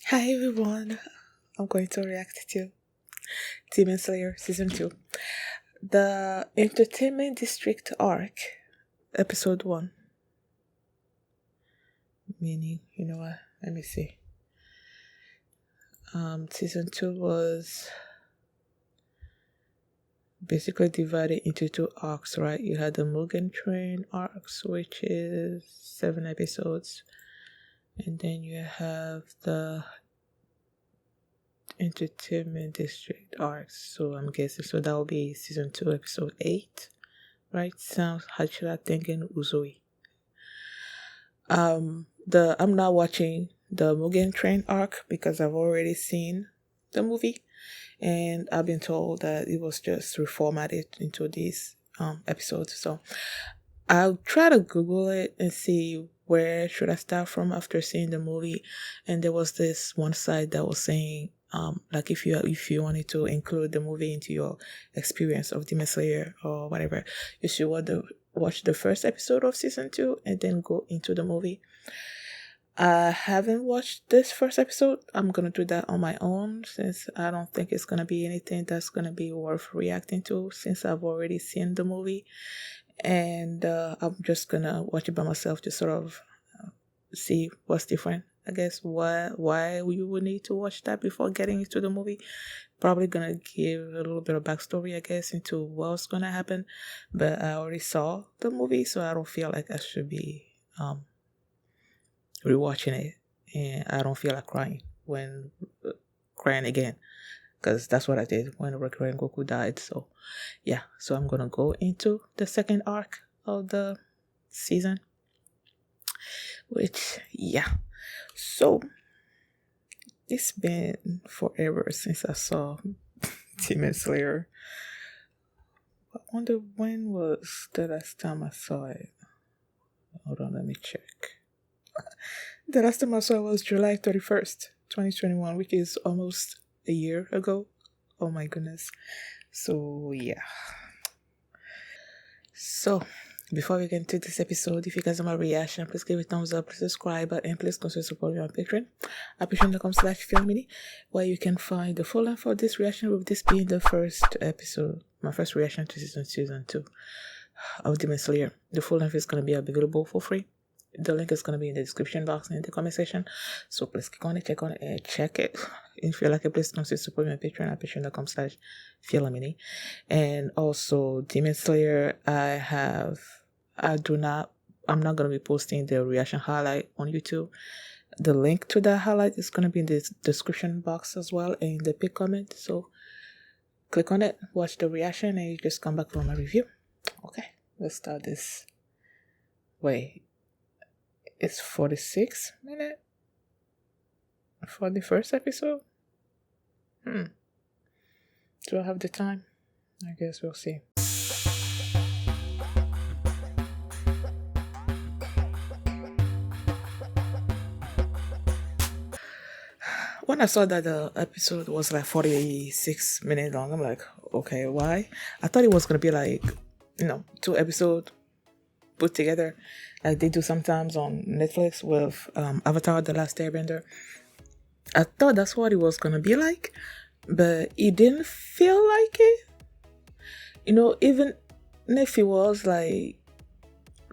Hi everyone, I'm going to react to Demon Slayer Season 2, the Entertainment District Arc, Episode 1. Meaning, you know what? Let me see. Season 2 was basically divided into two arcs, right? You had the Mugen Train arcs, which is 7 episodes, and then you have the Entertainment District arcs. So I'm guessing that will be Season 2, Episode 8. Right, sounds Hashira Tengen Uzui. I'm not watching the Mugen Train arc because I've already seen the movie, and I've been told that it was just reformatted into these episodes. So I'll try to Google it and see where should I start from after seeing the movie. And there was this one site that was saying like if you wanted to include the movie into your experience of Demon Slayer or whatever, you should watch the first episode of season 2 and then go into the movie. I haven't watched this first episode. I'm gonna do that on my own since I don't think it's gonna be anything that's gonna be worth reacting to since I've already seen the movie, and I'm just gonna watch it by myself to sort of see what's different. I guess why you would need to watch that before getting into the movie. Probably gonna give a little bit of backstory, I guess, into what's gonna happen. But I already saw the movie, so I don't feel like I should be rewatching it, and I don't feel like crying again, because that's what I did when Goku died. So yeah, so I'm gonna go into the second arc of the season, which yeah. So it's been forever since I saw Demon Slayer. I wonder when was the last time I saw it. Hold on, let me check. The last time I saw it was July 31st, 2021, which is almost a year ago. Oh my goodness. So yeah. So before we get into this episode, if you guys have my reaction, please give it a thumbs up, please subscribe, and please consider supporting me on Patreon at patreon.com/filmmini, where you can find the full length for this reaction, with this being the first episode, my first reaction to season 2 of Demon Slayer. The full length is going to be available for free. The link is going to be in the description box and in the comment section. So please click on it, check on it, and check it. If you like it, please consider supporting my Patreon at patreon.com/filmmini. And also Demon Slayer, I'm not going to be posting the reaction highlight on YouTube. The link to that highlight is going to be in the description box as well and in the pinned comment. So click on it, watch the reaction, and you just come back for my review. Okay, let's start this. Wait, it's 46 minutes for the first episode? Do I have the time? I guess we'll see. When I saw that the episode was like 46 minutes long, I'm like, okay, why? I thought it was going to be like, 2 episodes put together, like they do sometimes on Netflix with Avatar: The Last Airbender. I thought that's what it was going to be like, but it didn't feel like it. Even if it was like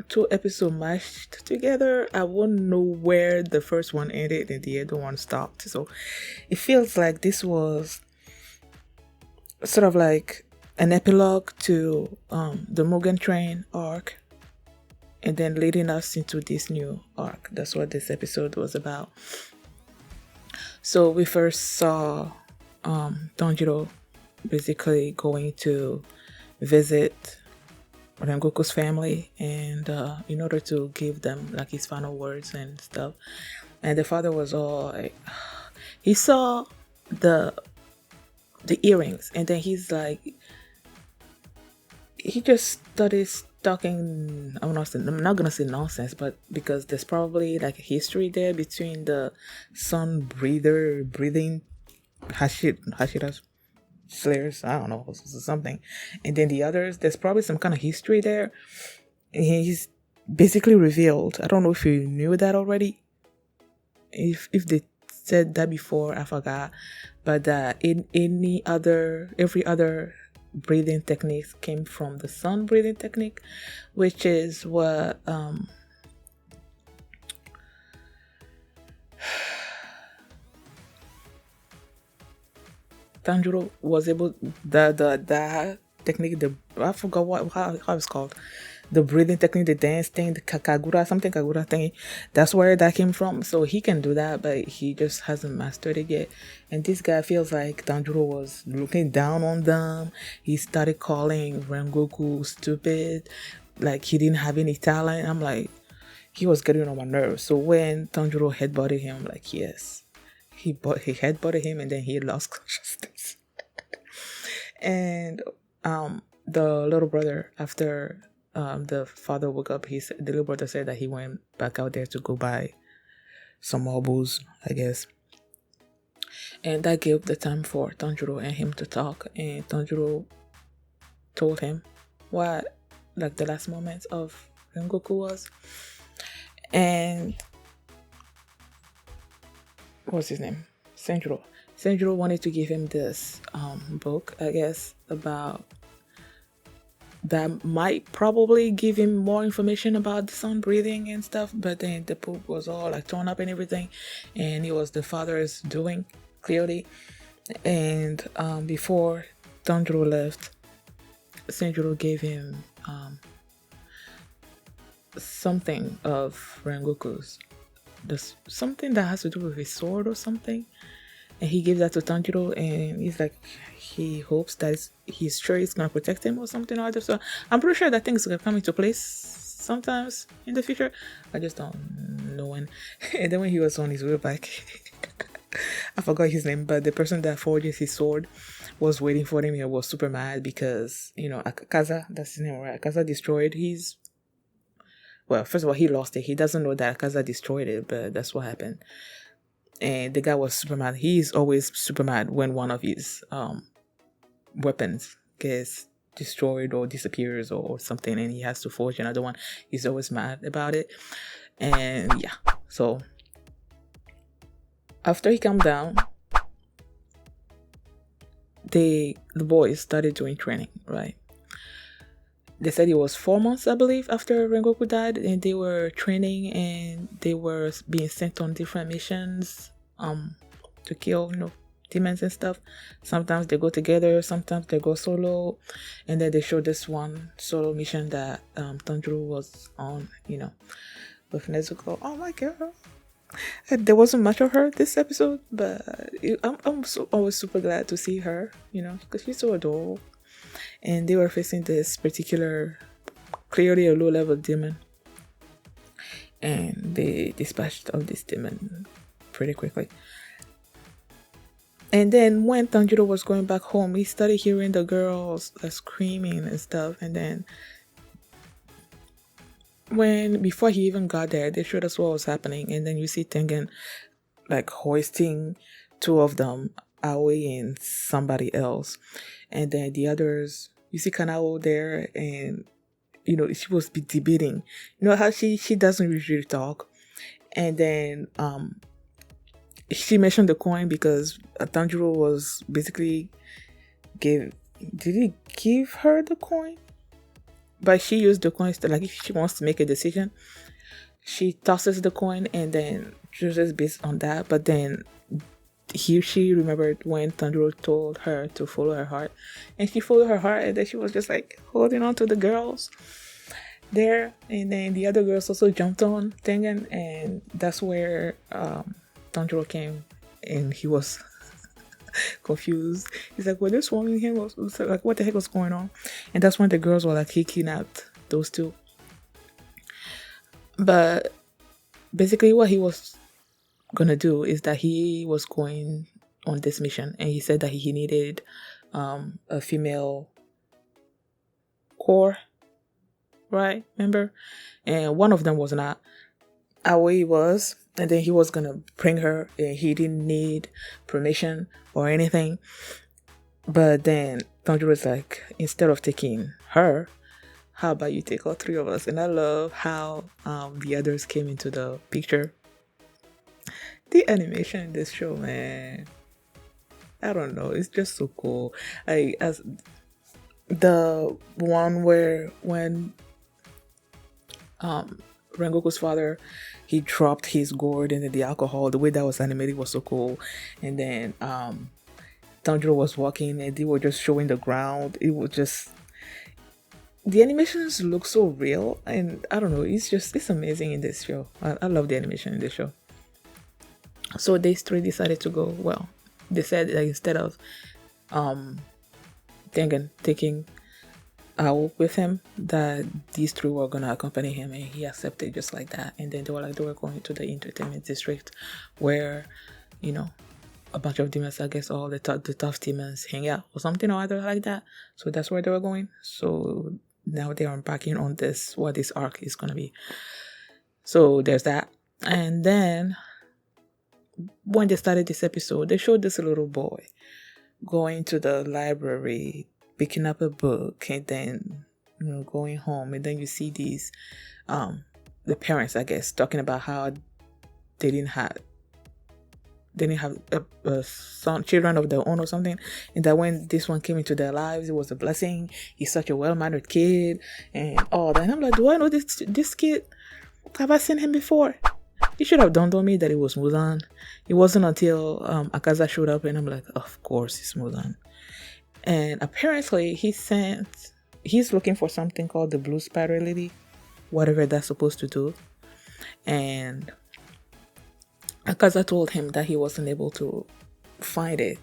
2 episodes mashed together, I wouldn't know where the first one ended and the other one stopped. So it feels like this was sort of like an epilogue to the Mugen Train arc, and then leading us into this new arc. That's what this episode was about. So we first saw Tanjiro basically going to visit Rengoku's family, and in order to give them like his final words and stuff. And the father was all like, he saw the earrings, and then he's like, he just started talking. I'm not gonna say nonsense, but because there's probably like a history there between the sun breathing Hashira's slayers, I don't know, something, and then the others, there's probably some kind of history there. And he's basically revealed, I don't know if you knew that already, if they said that before, I forgot. But in every other breathing technique came from the sun breathing technique, which is what Tanjiro was able the technique, the I forgot how it's called, the breathing technique, the dance thing, the kagura, something kagura thing. That's where that came from. So he can do that, but he just hasn't mastered it yet. And this guy feels like Tanjiro was looking down on them. He started calling Rengoku stupid, like he didn't have any talent. I'm like, he was getting on my nerves. So when Tanjiro headbutted him, I'm like, yes. He headbutted him and then he lost consciousness. And the little brother, after the father woke up, the little brother said that he went back out there to go buy some more booze, I guess. And that gave the time for Tanjiro and him to talk. And Tanjiro told him what, like, the last moments of Rengoku was. And what's his name? Senjuro. Senjuro wanted to give him this book, I guess, about that might probably give him more information about the sun breathing and stuff, but then the book was all like torn up and everything, and it was the father's doing, clearly. And before Tanjiro left, Senjuro gave him something of Rengoku's, something that has to do with his sword or something, and he gave that to Tanjiro, and he's like, he hopes that he's sure it's gonna protect him or something or other. So I'm pretty sure that thing's gonna come into place sometimes in the future. I just don't know when. And then when he was on his way back, I forgot his name, but the person that forges his sword was waiting for him. He was super mad because, Akaza, that's his name, right? Akaza destroyed his. Well, first of all, he lost it. He doesn't know that Akaza destroyed it, but that's what happened. And the guy was super mad. He's always super mad when one of his weapons gets destroyed or disappears or something, and he has to forge another one. He's always mad about it. And yeah, so after he calmed down, the boys started doing training, right? They said it was 4 months, I believe, after Rengoku died, and they were training and they were being sent on different missions to kill, demons and stuff. Sometimes they go together, sometimes they go solo, and then they show this one solo mission that Tanjiro was on, with Nezuko. Oh my god. There wasn't much of her this episode, but I'm always super glad to see her, because she's so adorable. And they were facing this particular, clearly a low-level demon. And they dispatched of this demon pretty quickly. And then when Tanjiro was going back home, he started hearing the girls screaming and stuff. And then before he even got there, they showed us what was happening. And then you see Tengen hoisting two of them away and somebody else. And then the others, you see Kanao there, and she was debating. How she doesn't usually talk. And then she mentioned the coin because Tanjiro was basically did he give her the coin? But she used the coins to, if she wants to make a decision, she tosses the coin and then chooses based on that. But then she remembered when Tanjiro told her to follow her heart, and she followed her heart, and then she was just holding on to the girls there. And then the other girls also jumped on Tengen, and that's where Tanjiro came, and he was confused. He's like, "What is wrong with him? What the heck was going on?" And that's when the girls were he kidnapped those two. But basically what he was gonna do is that he was going on this mission, and he said that he needed a female core, right? Remember? And one of them was not Aoi was, and then he was gonna bring her, and he didn't need permission or anything. But then Tanjiro was like, instead of taking her, how about you take all three of us? And I love how the others came into the picture. The animation in this show, man, I don't know, it's just so cool. As the one where when Rengoku's father, he dropped his gourd into the alcohol, the way that was animated was so cool. And then Tanjiro was walking and they were just showing the ground. It was just, the animations look so real, and I don't know, it's amazing in this show. I love the animation in this show. So these three decided to go, well, they said that instead of Tengen taking out with him, that these three were gonna accompany him, and he accepted just like that. And then they were going to the entertainment district where, you know, a bunch of demons, I guess all the tough demons hang out or something or other like that. So that's where they were going. So now they are embarking on this, what this arc is gonna be. So there's that. And then when they started this episode, they showed this little boy going to the library, picking up a book, and then, you know, going home. And then you see these the parents, I guess, talking about how they didn't have children of their own or something, and that when this one came into their lives, it was a blessing. He's such a well-mannered kid and all that. And I'm like, do I know this kid? Have I seen him before? You should have told me that it was Muzan. It wasn't until Akaza showed up, and I'm like, of course it's Muzan. And apparently he's looking for something called the Blue Spider Lily, whatever that's supposed to do. And Akaza told him that he wasn't able to find it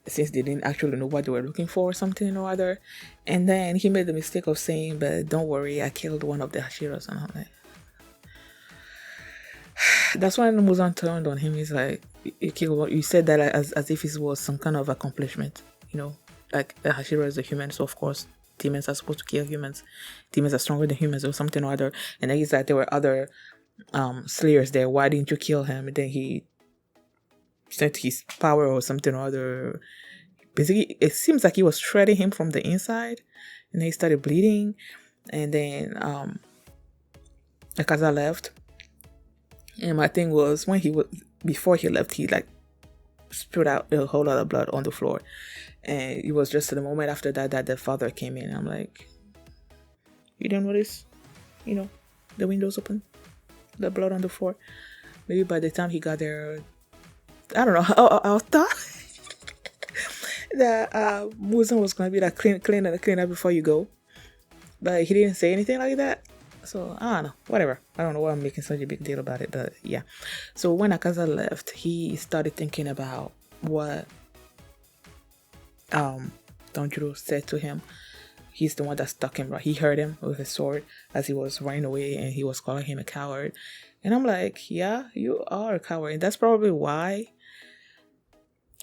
since they didn't actually know what they were looking for or something or other. And then he made the mistake of saying, but don't worry, I killed one of the Hashiras. And I'm like, that's when Muzan turned on him. He's like, you said that as if it was some kind of accomplishment, you know, like the Hashira is a human, so of course demons are supposed to kill humans. Demons are stronger than humans or something or other. And then he's like, there were other slayers there, why didn't you kill him? And then he sent his power or something or other. Basically, it seems like he was shredding him from the inside, and then he started bleeding. And then Akaza left. And my thing was, before he left, he like spewed out a whole lot of blood on the floor. And it was just the moment after that the father came in. I'm like, you didn't notice, you know, the windows open, the blood on the floor? Maybe by the time he got there, I don't know. I thought that Muzan was gonna be like clean up before you go, but he didn't say anything like that. So I don't know, whatever. I don't know why I'm making such a big deal about it, but yeah. So when Akaza left, he started thinking about what Tanjiro said to him. He's the one that stuck him, right? He hurt him with his sword as he was running away, and he was calling him a coward. And I'm like, yeah, you are a coward. And that's probably why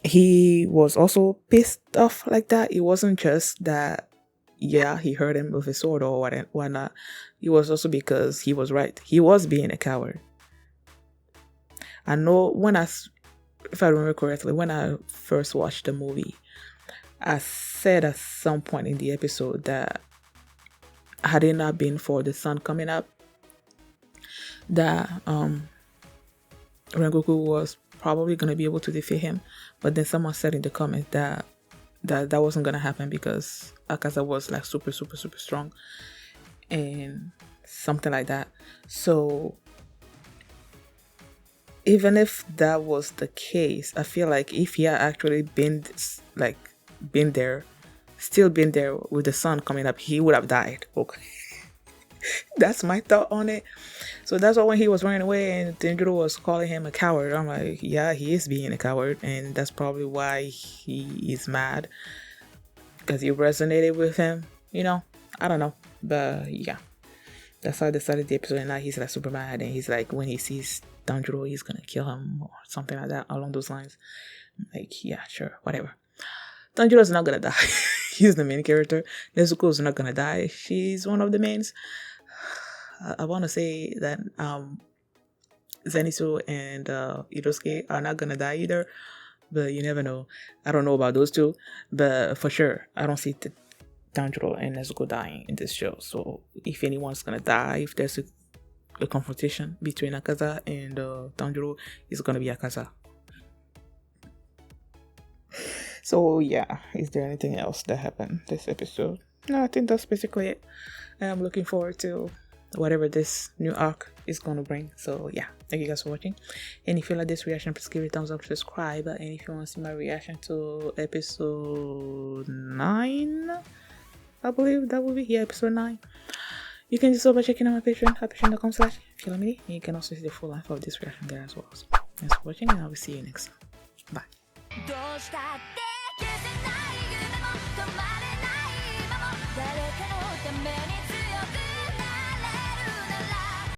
he was also pissed off like that. It wasn't just that, yeah, he hurt him with his sword or whatnot. It was also because he was right. He was being a coward. I know if I remember correctly, when I first watched the movie, I said at some point in the episode that had it not been for the sun coming up, that Rengoku was probably going to be able to defeat him. But then someone said in the comment that wasn't going to happen because Akaza was like super, super, super strong and something like that. So even if that was the case, I feel like if he had actually been there with the sun coming up, he would have died. Okay. That's my thought on it. So that's why when he was running away and Tanjiro was calling him a coward, I'm like, yeah, he is being a coward, and that's probably why he is mad, because it resonated with him, you know. I don't know, but yeah, that's how they started the episode. And now he's like super mad, and he's like, when he sees Tanjiro, he's gonna kill him or something like that along those lines. I'm like, yeah, sure, whatever. Tanjiro's not gonna die. He's the main character. Nezuko's not gonna die. She's one of the mains. I want to say that Zenitsu and Inosuke are not gonna die either, but you never know. I don't know about those two, but for sure, I don't see Tanjiro and Nezuko dying in this show. So if anyone's gonna die, if there's the confrontation between Akaza and Tanjiro is gonna be Akaza. So yeah, is there anything else that happened this episode? No, I think that's basically it. I'm looking forward to whatever this new arc is gonna bring. So yeah, thank you guys for watching. And if you like this reaction, please give it a thumbs up, subscribe. And if you want to see my reaction to episode 9, I believe that will be episode 9. You can do so by checking out my Patreon at patreon.com/FeelMini. And you can also see the full length of this reaction there as well. So thanks for watching, and I will see you next time. Bye. 誰かのために